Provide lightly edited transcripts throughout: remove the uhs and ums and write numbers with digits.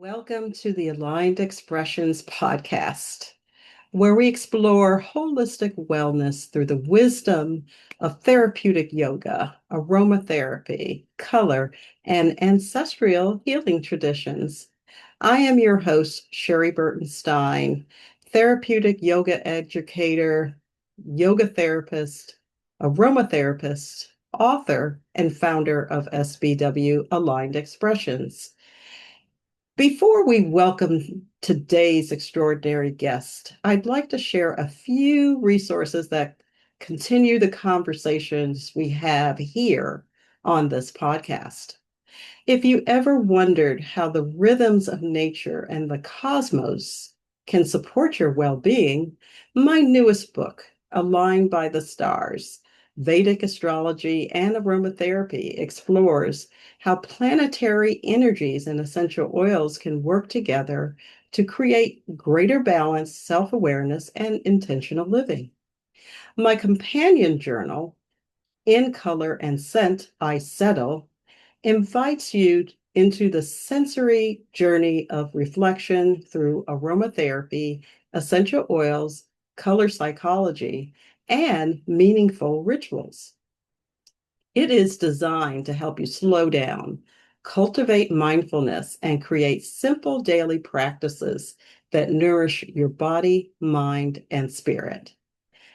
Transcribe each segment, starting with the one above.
Welcome to the Aligned Expressions podcast, where we explore holistic wellness through the wisdom of therapeutic yoga, aromatherapy, color, and ancestral healing traditions. I am your host, Sherry Burton Steine, therapeutic yoga educator, yoga therapist, aromatherapist, author, and founder of SBW Aligned Expressions. Before we welcome today's extraordinary guest, I'd like to share a few resources that continue the conversations we have here on this podcast. If you ever wondered how the rhythms of nature and the cosmos can support your well being, my newest book, Aligned by the Stars, Vedic Astrology and Aromatherapy, explores how planetary energies and essential oils can work together to create greater balance, self awareness, and intentional living. My companion journal, In Color and Scent, I Settle, invites you into the sensory journey of reflection through aromatherapy, essential oils, color psychology, and meaningful rituals. It is designed to help you slow down, cultivate mindfulness, and create simple daily practices that nourish your body, mind, and spirit.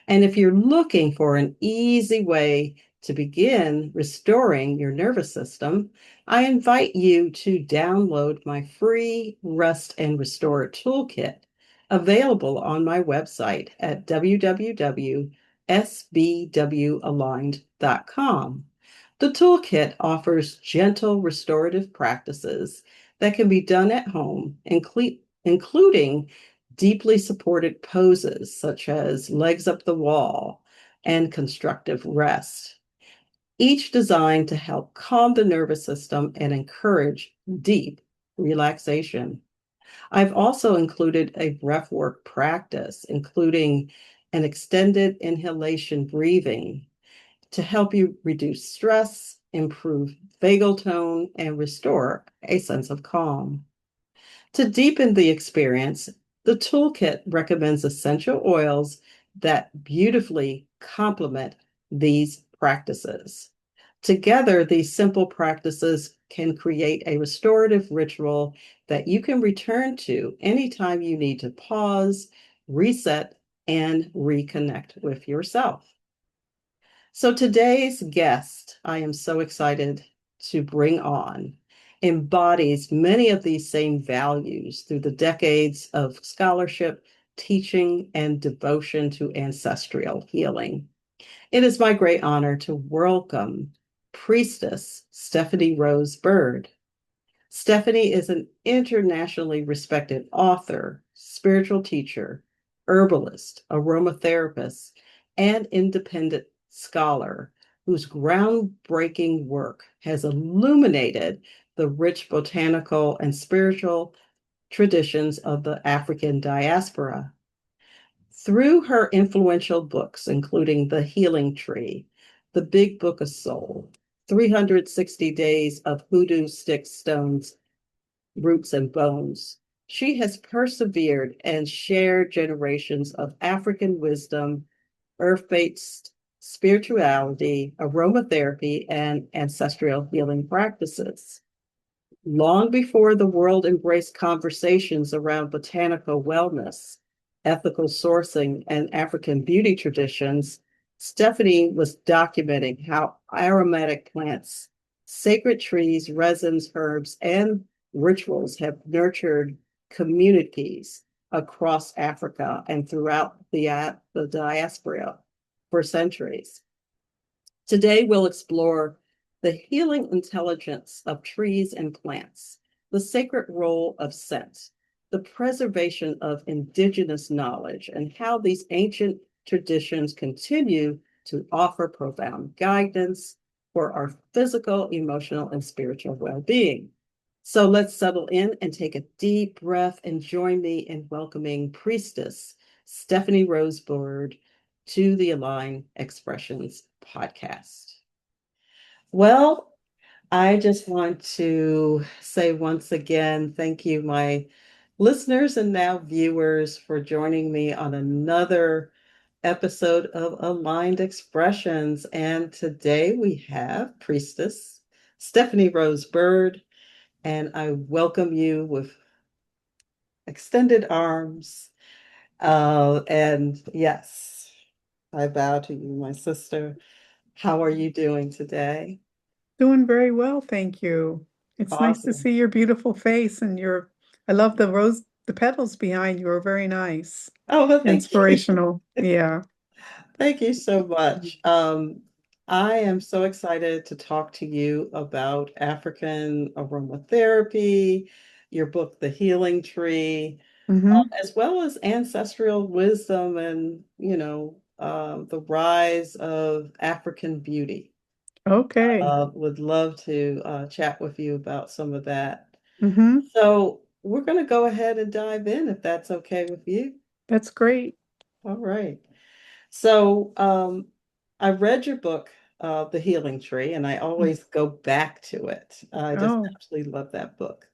And if you're looking for an easy way to begin restoring your nervous system, I invite you to download my free Rest and Restore Toolkit, available on my website at www.sbwaligned.com. The toolkit offers gentle restorative practices that can be done at home, including deeply supported poses such as legs up the wall and constructive rest, each designed to help calm the nervous system and encourage deep relaxation. I've also included a breathwork practice, including an extended inhalation breathing to help you reduce stress, improve vagal tone, and restore a sense of calm. To deepen the experience, the toolkit recommends essential oils that beautifully complement these practices. Together, these simple practices can create a restorative ritual that you can return to anytime you need to pause, reset, and reconnect with yourself. So today's guest, I am so excited to bring on, embodies many of these same values through the decades of scholarship, teaching, and devotion to ancestral healing. It is my great honor to welcome Priestess Stephanie Rose Bird. Stephanie is an internationally respected author, spiritual teacher, herbalist, aromatherapist, and independent scholar whose groundbreaking work has illuminated the rich botanical and spiritual traditions of the African diaspora. Through her influential books, including The Healing Tree, The Big Book of Soul, 360 Days of Hoodoo Sticks, Stones, Roots, and Bones, she has persevered and shared generations of African wisdom, earth-based spirituality, aromatherapy, and ancestral healing practices. Long before the world embraced conversations around botanical wellness, ethical sourcing, and African beauty traditions, Stephanie was documenting how aromatic plants, sacred trees, resins, herbs, and rituals have nurtured communities across Africa and throughout the diaspora for centuries. Today, we'll explore the healing intelligence of trees and plants, the sacred role of scent, the preservation of indigenous knowledge, and how these ancient traditions continue to offer profound guidance for our physical, emotional, and spiritual well-being. So let's settle in and take a deep breath and join me in welcoming Priestess Stephanie Rose Bird to the Align Expressions podcast. Well, I just want to say once again, thank you, my listeners and now viewers, for joining me on another episode of Aligned Expressions. And today we have Priestess Stephanie Rose Bird, and I welcome you with extended arms. And yes, I bow to you, my sister. How are you doing today? Doing very well, thank you. It's nice to Awesome. see your beautiful face and I love the petals behind you are very nice. Oh, well, thank you. Inspirational. Yeah. Thank you so much. I am so excited to talk to you about African aromatherapy, your book, The Healing Tree, Hmm. as well as ancestral wisdom and, the rise of African beauty. Okay. Would love to chat with you about some of that. Hmm. So we're going to go ahead and dive in if that's okay with you. That's great. All right. So I read your book, The Healing Tree, and I always go back to it. I just Oh, absolutely love that book.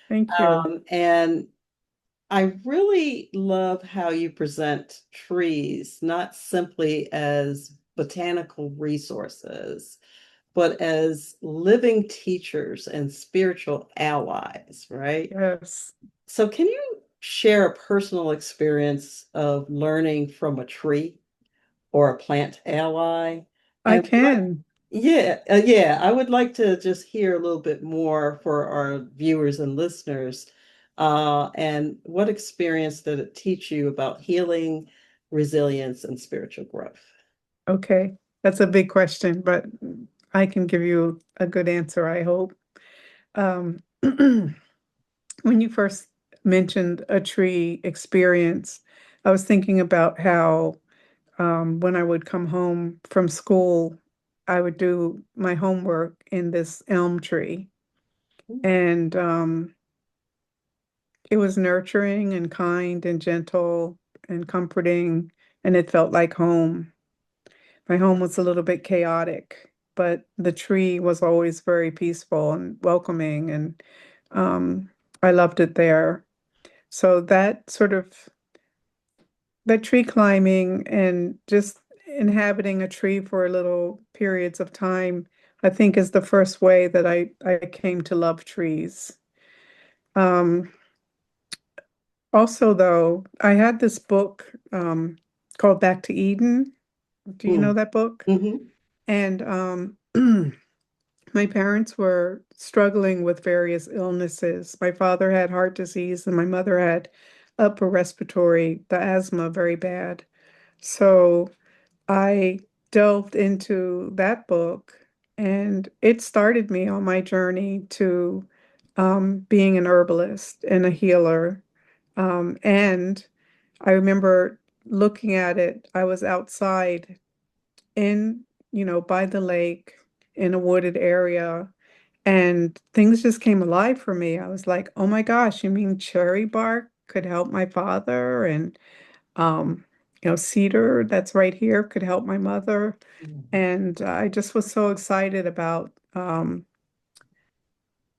thank you. And I really love how you present trees, not simply as botanical resources, but as living teachers and spiritual allies, right? Yes, So, can you share a personal experience of learning from a tree or a plant ally? I And what, can. yeah, I would like to just hear a little bit more for our viewers and listeners. And what experience did it teach you about healing, resilience, and spiritual growth? Okay. That's a big question, but I can give you a good answer, I hope. Um, when you first mentioned a tree experience, I was thinking about how when I would come home from school, I would do my homework in this elm tree. And it was nurturing and kind and gentle and comforting, and it felt like home. My home was a little bit chaotic, but the tree was always very peaceful and welcoming, and um, I loved it there. So that tree climbing and just inhabiting a tree for little periods of time, I think is the first way that I came to love trees. Um, Also, though, I had this book called Back to Eden. Do you know Mm. that book? Hmm. And my parents were struggling with various illnesses. My father had heart disease, and my mother had upper respiratory, the asthma, very bad. So I delved into that book, and it started me on my journey to being an herbalist and a healer. And I remember looking at it. I was outside in, by the lake in a wooded area, and things just came alive for me. I was like, oh my gosh, you mean cherry bark could help my father? And um, cedar that's right here could help my mother. And I just was so excited about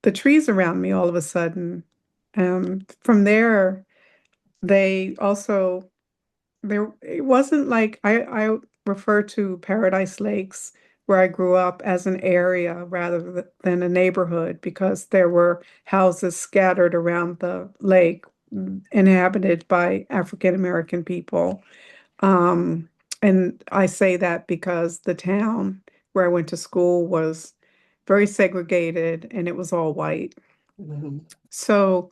the trees around me all of a sudden. From there, they also there it wasn't like I refer to Paradise Lakes where I grew up as an area rather than a neighborhood because there were houses scattered around the lake inhabited by African American people. Um, and I say that because the town where I went to school was very segregated and it was all white. Hmm. So,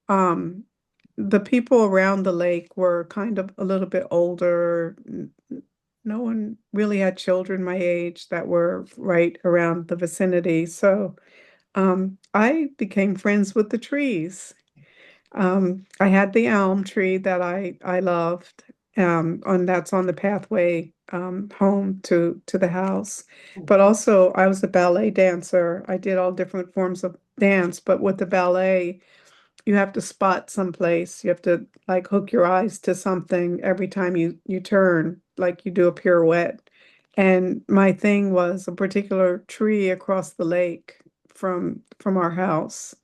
um, the people around the lake were kind of a little bit older. No one really had children my age that were right around the vicinity. So, I became friends with the trees. I had the elm tree that I loved, and that's on the pathway home to the house. But also, I was a ballet dancer. I did all different forms of dance, but with the ballet, you have to spot someplace. You have to like hook your eyes to something every time you turn, like you do a pirouette. And my thing was a particular tree across the lake from our house.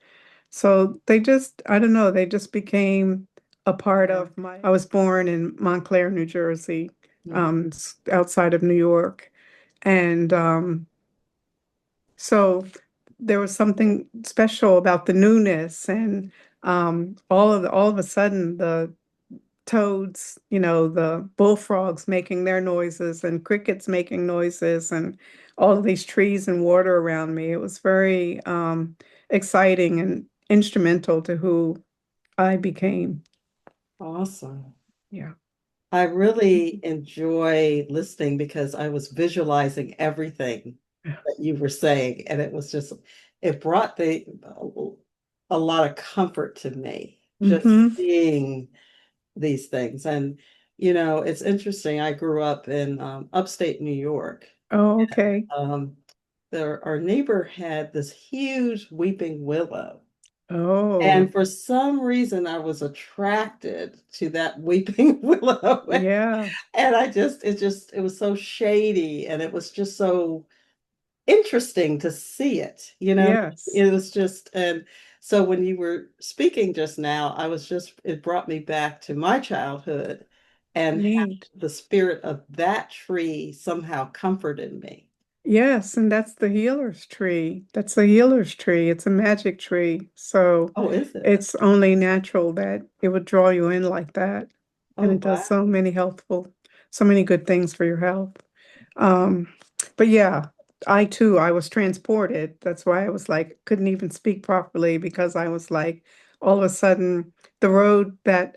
So they just, I don't know, they just became a part of my. I was born in Montclair, New Jersey, Mhm. outside of New York. And so there was something special about the newness and all of a sudden the toads, the bullfrogs making their noises and crickets making noises and all of these trees and water around me. It was very exciting and instrumental to who I became. Awesome. Yeah. I really enjoy listening because I was visualizing everything that you were saying, and it was just, it brought a lot of comfort to me, just Mm-hmm. seeing these things. And, it's interesting. I grew up in upstate New York. Oh, okay. Um, our neighbor had this huge weeping willow. And Oh, for some reason, I was attracted to that weeping willow. yeah. And it was so shady and it was just so interesting to see it, Yes. It was just, and so when you were speaking just now, it brought me back to my childhood and how Neat. the spirit of that tree somehow comforted me. Yes, and that's the healer's tree. That's the healer's tree. It's a magic tree. So Oh, is it? it's only natural that it would draw you in like that. And Oh, it does wow. so many good things for your health. Um, but yeah, I too, I was transported. That's why I was like, couldn't even speak properly because I was like, all of a sudden, the road that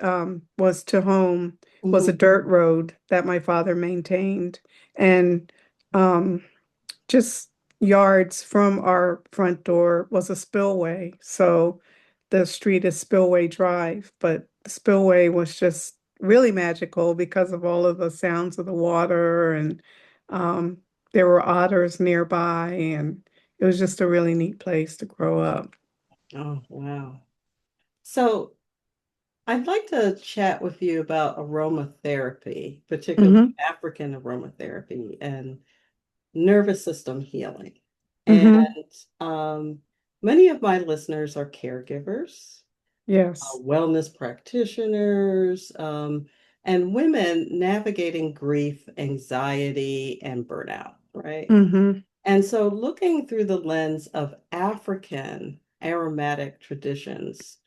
was to home was Hmm. a dirt road that my father maintained. And um, just yards from our front door was a spillway. So the street is Spillway Drive, but the spillway was just really magical because of all of the sounds of the water and um, there were otters nearby and it was just a really neat place to grow up. Oh, wow. So I'd like to chat with you about aromatherapy, particularly Hmm. African aromatherapy and nervous system healing. And Hmm. um, many of my listeners are caregivers, Yes. wellness practitioners, and women navigating grief, anxiety, and burnout, right? Hmm. And so, looking through the lens of African aromatic traditions,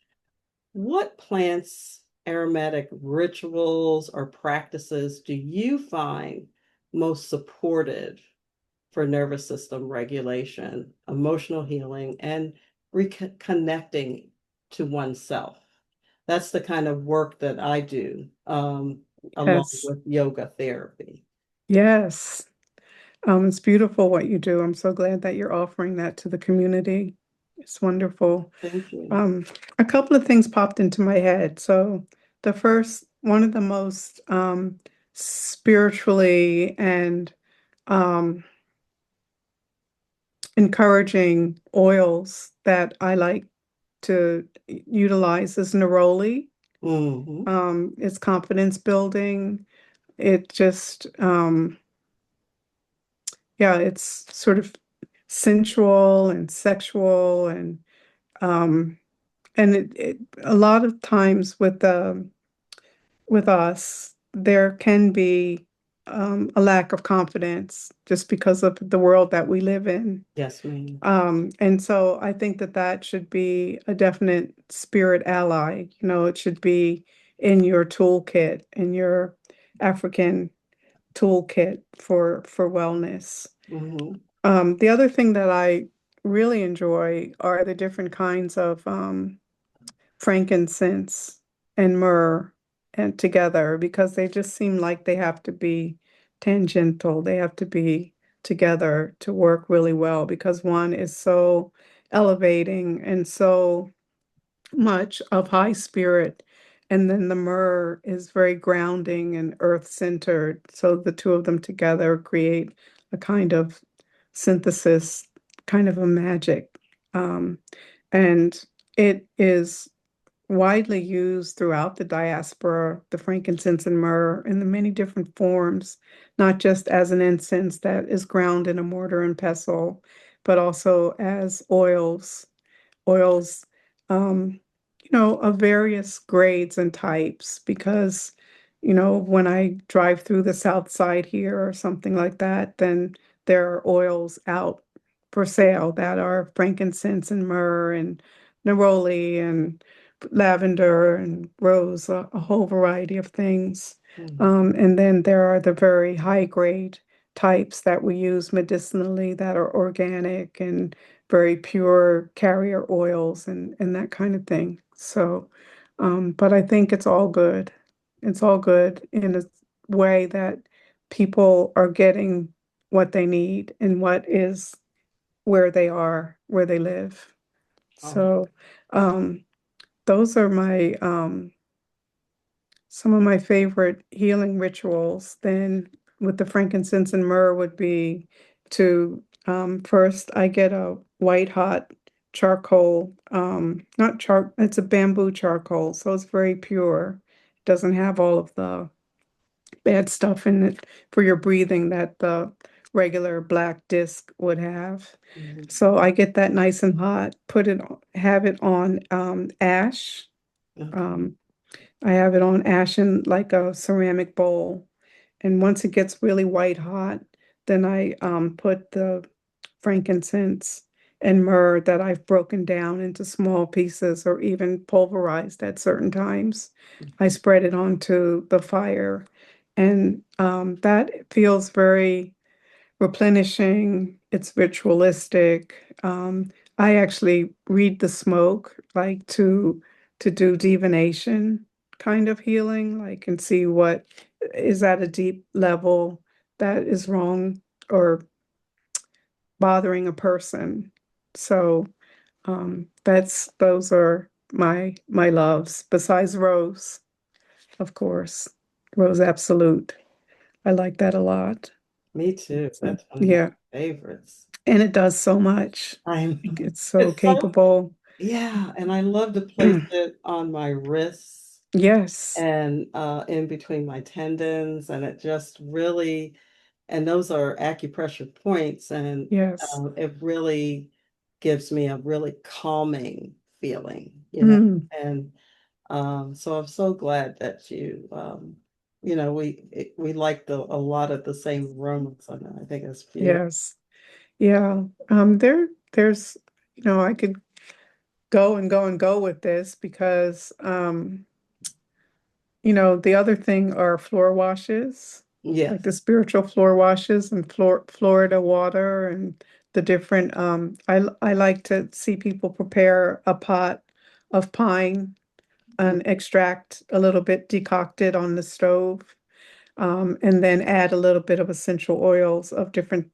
what plants, aromatic rituals, or practices do you find most supportive for nervous system regulation, emotional healing, and reconnecting to oneself? That's the kind of work that I do, along Yes. with yoga therapy. Yes. It's beautiful what you do. I'm so glad that you're offering that to the community. It's wonderful. Thank you. Um, a couple of things popped into my head. So the first, one of the most spiritually and um, encouraging oils that I like to utilize is neroli. Hmm. It's confidence building. It just, yeah, it's sort of sensual and sexual um, and a lot of times with us, there can be a lack of confidence just because of the world that we live in. Yes, ma'am. And so I think that that should be a definite spirit ally. It should be in your toolkit, in your African toolkit for wellness. Hmm. The other thing that I really enjoy are the different kinds of frankincense and myrrh and together because they just seem like they have to be tangential. They have to be together to work really well because one is so elevating and so much of high spirit. And then the myrrh is very grounding and earth centered. So the two of them together create a kind of synthesis, kind of a magic. Um, and it is widely used throughout the diaspora, the frankincense and myrrh in the many different forms, not just as an incense that is ground in a mortar and pestle, but also as oils, um, of various grades and types because, when I drive through the South Side here or something like that, then there are oils out for sale that are frankincense and myrrh and neroli and lavender and rose, a whole variety of things. Mhm. And then there are the very high grade types that we use medicinally that are organic and very pure carrier oils and that kind of thing. So, but I think it's all good. It's all good in a way that people are getting what they need and what is where they are, where they live. Oh, So, those are my some of my favorite healing rituals. Then with the frankincense and myrrh would be to first I get a white hot charcoal, not char, it's a bamboo charcoal, so it's very pure. It doesn't have all of the bad stuff in it for your breathing that the regular black disc would have. mhm. So I get that nice and hot, have it on ash. Okay. Um, I have it on ash in like a ceramic bowl. And once it gets really white hot, then I put the frankincense and myrrh that I've broken down into small pieces or even pulverized at certain times. I spread it onto the fire, and that feels very replenishing. It's ritualistic. I actually read the smoke, like to do divination kind of healing, like and see what is at a deep level that is wrong or bothering a person. So that's those are my loves, besides Rose, of course. Rose Absolute. I like that a lot. Me too. So That's one of my yeah. favorites. And it does so much. I'm Like, it's so it's so capable. yeah, and I love to place it on my wrists Yes, and in between my tendons, and it just really, and those are acupressure points, and yes. it really gives me a really calming feeling, Mm, and so I'm so glad that we like a lot of the same aromas, and I think it's beautiful. yes. Yeah. There's, I could go and go and go with this because the other thing are floor washes, like the Yes. spiritual floor washes and Florida water and the different I like to see people prepare a pot of pine and extract a little bit decocted on the stove, and then add a little bit of essential oils of different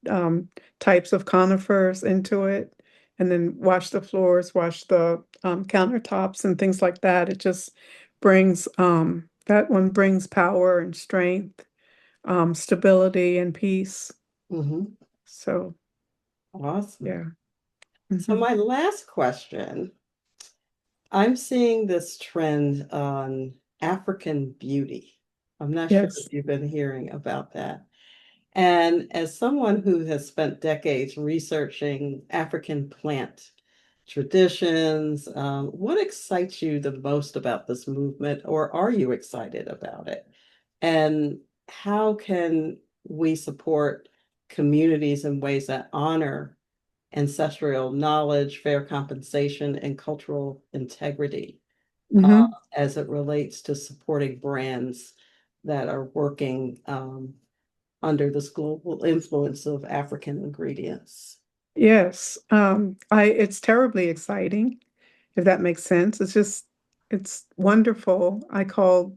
types of conifers into it, and then wash the floors, wash the countertops and things like that. It just brings that one brings power and strength, stability and peace. Hmm. So Awesome. yeah. So Hmm. my last question, I'm seeing this trend on African beauty. I'm not sure Yes. if you've been hearing about that. And as someone who has spent decades researching African plant traditions, what excites you the most about this movement, or are you excited about it? And how can we support communities in ways that honor ancestral knowledge, fair compensation, and cultural integrity Hmm. as it relates to supporting brands that are working under this global influence of African ingredients? Yes. It's terribly exciting, if that makes sense. It's wonderful. I call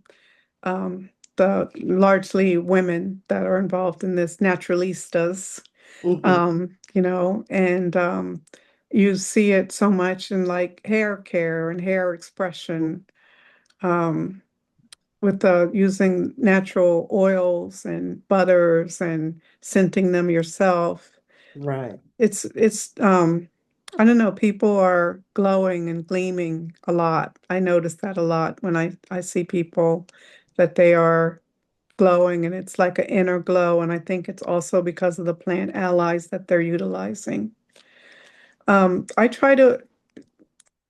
um, the largely women that are involved in this naturalistas, Hmm. and you see it so much in like hair care and hair expression, um, with the using natural oils and butters and scenting them yourself. Right. It's I don't know, people are glowing and gleaming a lot. I notice that a lot when I see people that they are glowing and it's like an inner glow. And I think it's also because of the plant allies that they're utilizing. I try to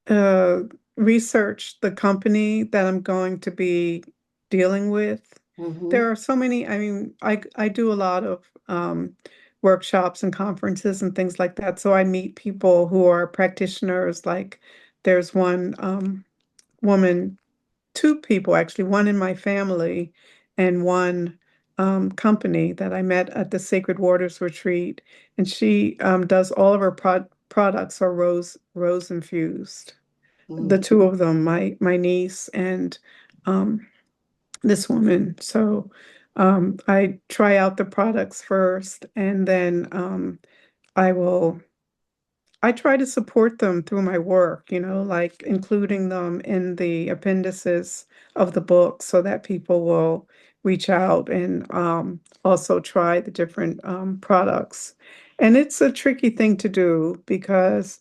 uh, research the company that I'm going to be dealing with. Hmm. There are so many, I mean, I do a lot of workshops and conferences and things like that. So I meet people who are practitioners. Like there's one woman, two people actually, one in my family and one company that I met at the Sacred Waters retreat. And she does all of her products are rose infused. The Hmm. two of them, my niece and um, this woman. So I try out the products first, and then I will. I try to support them through my work, like including them in the appendices of the book so that people will reach out and also try the different products. And it's a tricky thing to do because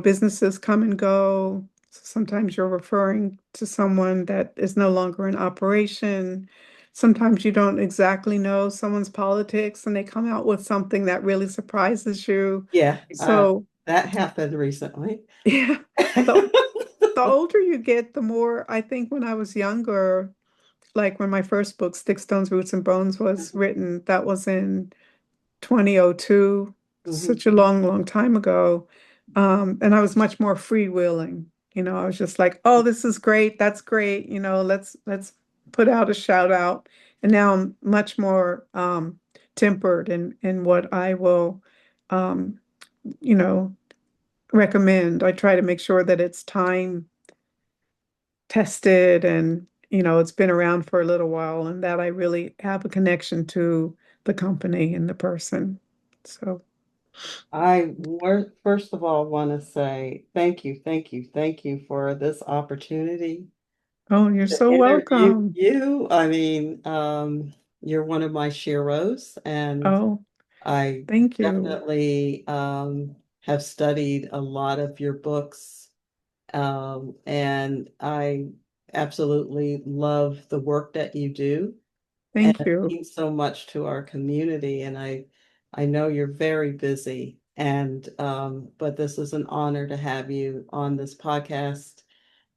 businesses come and go. Sometimes you're referring to someone that is no longer in operation. Sometimes you don't exactly know someone's politics and they come out with something that really surprises you. Yeah, So, that happened recently. yeah, the the older you get, the more I think when I was younger, like when my first book, Sticks, Stones, Roots, and Bones, was written, that was in 2002, Hmm. such a long, long time ago. And I was much more freewheeling. I was just like, oh, this is great. That's great. Let's put out a shout out. And now I'm much more tempered in what I will um, you know, recommend. I try to make sure that it's time tested and it's been around for a little while and that I really have a connection to the company and the person. So, First of all want to say thank you, thank you, thank you for this opportunity oh, you're to so interview welcome. you. I mean, you're one of my sheroes, and Oh, I thank you. definitely have studied a lot of your books, and I absolutely love the work that you do, and Thank it you. means so much to our community. And I know you're very busy, and but this is an honor to have you on this podcast.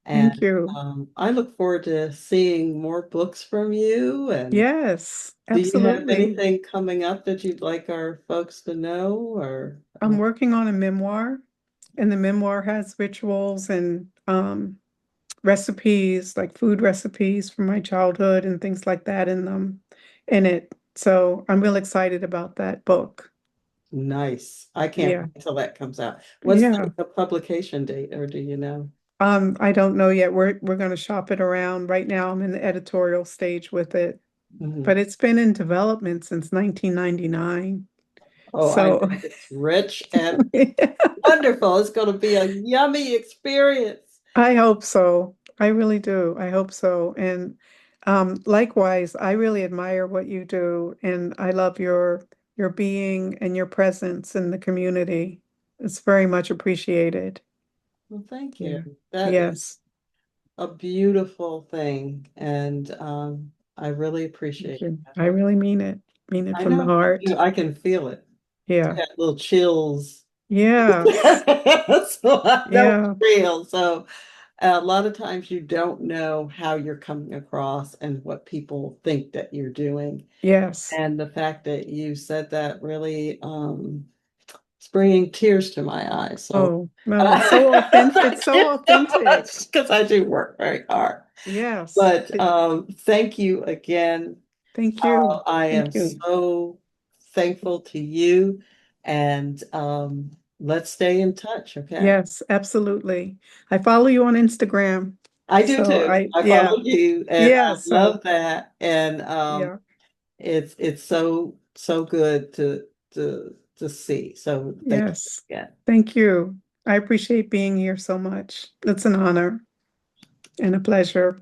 Thank And you. I look forward to seeing more books from you. And Yes, do you have absolutely. anything coming up that you'd like our folks to know? Or I'm working on a memoir, and the memoir has rituals and recipes, like food recipes from my childhood and things like that in it. So I'm real excited about that book. nice. I can't Yeah. wait till that comes out. What's Yeah. the publication date, or do you know? I don't know yet. We're gonna shop it around. Right now I'm in the editorial stage with it, Mhm. but it's been in development since 1999. Oh, I So know it's rich and wonderful. It's going to be a yummy experience. I hope so. I really do. I hope so. And likewise, I really admire what you do, and I love your being and your presence in the community. It's very much appreciated. Well, thank you. Yeah. That is Yes. a beautiful thing, and I really Thank appreciate you. that. I really mean it. Mean it I from the know you do. heart. I can feel it. I Yeah. got little chills. Yes. So I know it's Yeah. real. So a lot of times you don't know how you're coming across and what people think that you're doing. Yes. And the fact that you said that really it's bringing tears to my eyes. So Oh, no, it's so authentic. It's thank so you so authentic. much because I do work very hard. Yes. But thank you again. Thank you. I am Thank you. so thankful to you, and let's stay in touch, okay? Yes, absolutely. I follow you on Instagram. I do So too. I yeah, follow you, and yeah. I So love that. And yeah, it's so good to see. So thank you yes. again. Thank you. I appreciate being here so much. It's an honor and a pleasure.